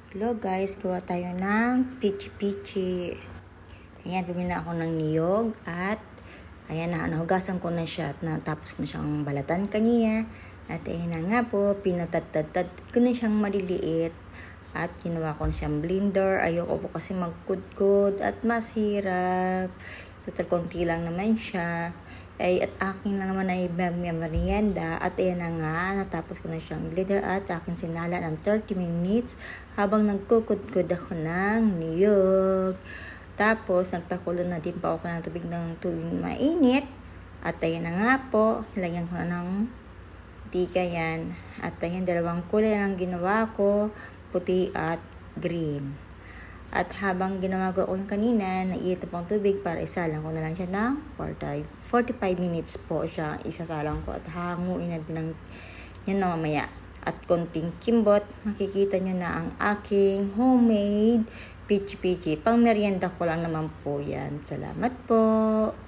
Hello guys, gawa tayo ng pichi-pichi. Ayan, bumili na ako ng niyog at ayan na, nahugasan ko na siya at natapos ko na siyang balatan kanina. At ayan na nga po, pinatad-tad ko na siyang maliliit at ginawa ko na siyang blender. Ayoko po kasi magkudkod at mas hirap. Total konti lang naman siya. At akin lang naman ay merienda. At ayan na nga, natapos ko na siyang blender at akin sinala ng 30 minutes habang nagkukudkod ako ng niyog. Tapos, nagpakulo na din pa ako ng tubig mainit. At ayan na nga po, nilagyan ko na ng tika yan. At ayan, dalawang kulay lang ginawa ko, puti at green. At habang ginawa ko yung kanina, naiit na pang tubig para isalang ko na lang siya ng 45 minutes po siya isasalang ko. At hanguin na din ng yan na mamaya. At konting kimbot, makikita nyo na ang aking homemade pichi-pichi. Pang merienda ko lang naman po yan. Salamat po!